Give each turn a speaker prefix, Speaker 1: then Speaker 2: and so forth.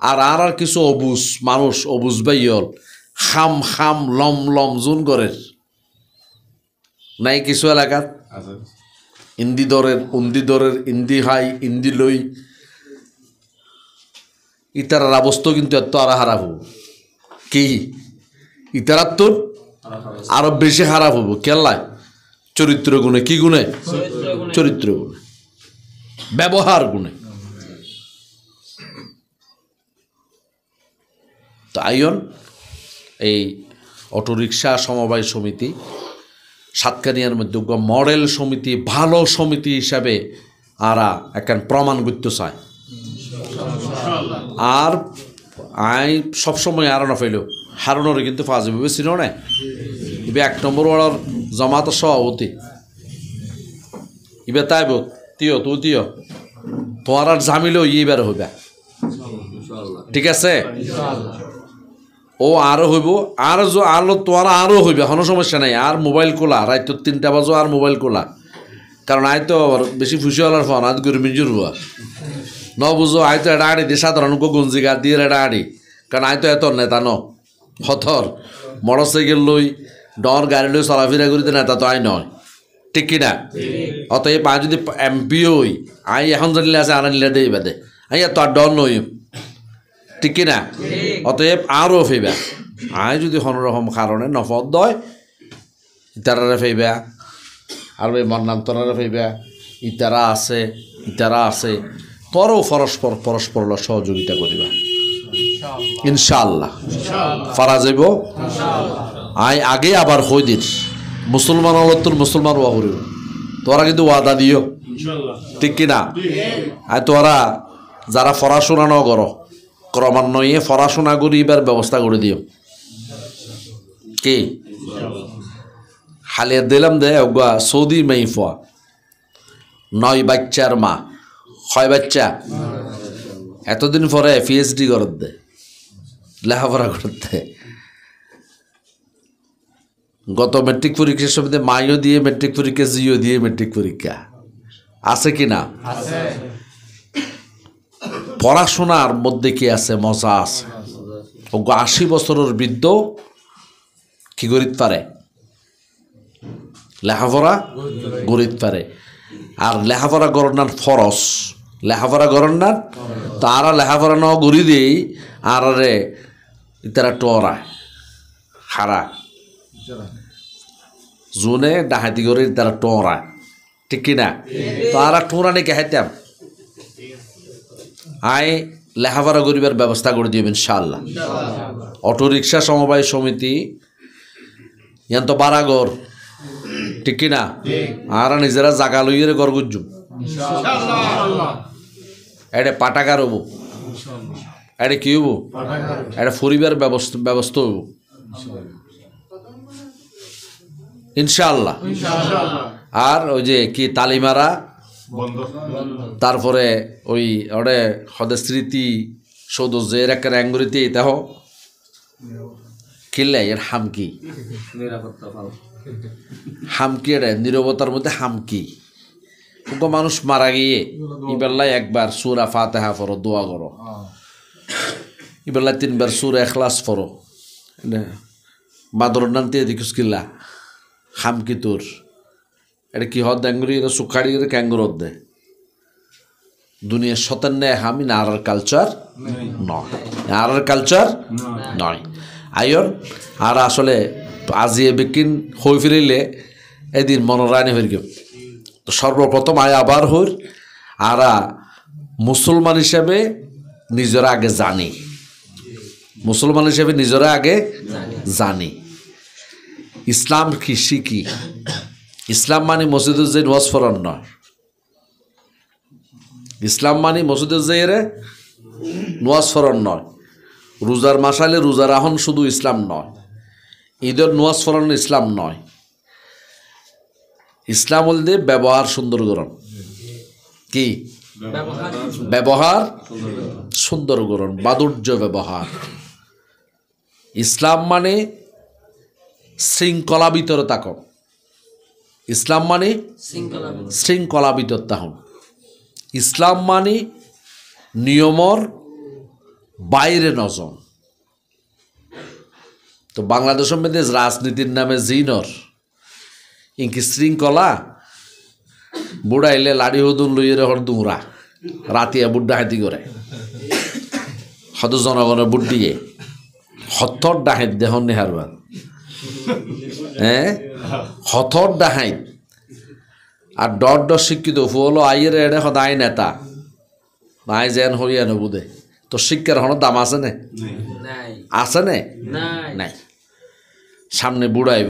Speaker 1: আর কিছু অবুজ মানুষ অবুজ বাইয়ল খাম খাম লম লম জুন করে নাই কিছু এলাকাত ইন্দি দরের ইন্দি হাই ইন্দি লই ইতারার অবস্থা কিন্তু এত আরো খারাপ হব কি ইতারার তোর আরো বেশি খারাপ হবো কেল্লায় চরিত্র গুণে কি গুণে চরিত্র গুণে ব্যবহার গুণে তো আইন এই অটোরিকশা সমবায় সমিতি সাতকানিয়ার মধ্যে মডেল সমিতি ভালো সমিতি হিসাবে আরা একখান প্রমাণ করতে চায় আর আই সবসময় আর না ফেল হারণরে কিন্তু ফাঁসি ভেবে ছিল না ইবে 1 নম্বর ওয়ার্ডের জামাত সভাপতি ইবে তাইব তিও তুই তিও তোমার আর জামিলেও ইবার হইবা ঠিক আছে ও আরো হইব আর আলো তোমার আরো হইবে কোনো সমস্যা নাই আর মোবাইল খোলা রাত 3টা বাজো আর মোবাইল খোলা কারণ আই তো বেশি খুশি হলার ফোন আজ গরু মিঞ্জুর হওয়া ন বুঝো আই তো এটা আড়ি দিয়ে সাধারণ গঞ্জি গা দিয়ে এটা আড়ি কারণ আই তো এত নেতা ন হথর মোটর সাইকেল লই ডর গাড়ি লই চলাফেরা করিতে নেতা তো আই নয় ঠিক কিনা অতএব আই যদি এমপি হই আই এখন জানিলে আছে আর নিলে দেই বাদে আই তো আর ডর নই ঠিক কিনা অতএব আরও ফেবা আই যদি কোনোরকম কারণে নফদ দয় ইতারারে ফেবা আর ওই মন্নান্তরারে ফেবা ইতারা আছে তরও পরস্পর সহযোগিতা করিবা ইনশাআল্লাহ ফারা যাইব আই আগে আবার হই দিন মুসলমান তোর মুসলমান ওয়া করিব তোরা কিন্তু ওয়াদা দিও ঠিক কিনা আই তোরা যারা পড়াশোনা ন করো ক্রমান্বয়ে পড়াশোনা করিবার ব্যবস্থা করে দিও কি হালিয়া দিলাম দে ওগা সৌদি মাইফা 9 বাচ্চার মা 6 বাচ্চা এতদিন পরে পিএইচডি করত দে লেখাপড়া করতে গত মেট্রিক পরীক্ষার সময় মাইও দিয়ে মেট্রিক পরীক্ষা জিও দিয়ে মেট্রিক পরীক্ষা আছে কি না পড়াশোনার মধ্যে কি আছে মজা আছে 80 বছরের বৃদ্ধ কি করিতে পারে লেখাপড়া গড়িতে পারে আর লেখাপড়া গড়নার ফরস লেখাপড়া গড়নার তারা লেখাপড়া ন গড়ি দিই আর রে তারা টরা হারা জোনে ডাহাতি করে তারা টরা ঠিক কিনা তারা টোরা নাকি খাইতাম আই লেখাপড়া করিবার ব্যবস্থা করে দিবেন ইনশাআল্লাহ অটোরিকশা সমবায় সমিতি ইয়ান তো বারাগর ঠিক কিনা আর নিজেরা জাগা লইয়ে গড় গুজুম এটা পাটাকার হবো এটা কি হবো এটা পরিবার ব্যবস্থা হবো ইনশাআল্লাহ আর ওই যে কি তালিমারা তারপরে ওই ওরে হদে স্মৃতি সৌদ যে একটা অ্যাঙ্গুরিতে এটাহ কিনলে এর হামকি হামকি এটা নীরবতার মধ্যে হামকি কিন্তু মানুষ মারা গিয়ে ইবেলায় একবার সূরা ফাতিহা পড়ো দোয়া করো ইবেলায় 3 বার সূরা ইখলাস পড়ো মাদর নানতে দিকুস কিল্লা হামকি তোর এটা কি হদ অ্যাঙ্গুরি এটা সুখাড়ি ক্যাঙ্গুর দে দুনিয়ার শতান্নে হামি না আর কালচার নয় আর কালচার নয় আয়ন আর আসলে আজিয়ে বিকিন হই ফিরিলে এদিন মনোরানি হয়ে গেল তো সর্বপ্রথম আয় আবার হইর আর মুসলমান হিসেবে নিজেরা আগে জানি মুসলমান হিসেবে নিজেরা আগে জানি ইসলাম কি শিখি ইসলাম মানে মসজিদুল জাইন ওয়াজ ফরন নয় ইসলাম মানে মসজিদুল জাইরে নোয়াজ ফরন নয় রোজার মাসালে রোজার আহন শুধু ইসলাম নয় ঈদের নোয়াজ ফরন ইসলাম নয় ইসলাম বলতে ব্যবহার সুন্দরকরণ কি ব্যবহার সুন্দরকরণ মাধুর্য ব্যবহার ইসলাম মানে শৃঙ্খলা ভিতরে থাকো ইসলাম মানে শৃঙ্খলা ভিতর থাকুন ইসলাম মানে নিয়মর বাইরে নজন তো বাংলাদেশের মধ্যে রাজনীতির নামে জিনর ইনকি শৃঙ্খলা বুড়াইলে লাড়ি হদুন লইয়ে হর দুমরা রাতিয়া বুড্ডা হাতি করে হত জনগণের বুট দিয়ে হথর ডাহাইত দেহন নেহারবান হ্যাঁ হথর ডাহাইত আর ডর ডর শিক্ষিত ফুলো আইয়ের এড়ে সদ আই নেতা নাই যেন হইয়া নবুদে তো শিক্ষার হন দাম আছে নে আছে নে নাই সামনে বুড়াই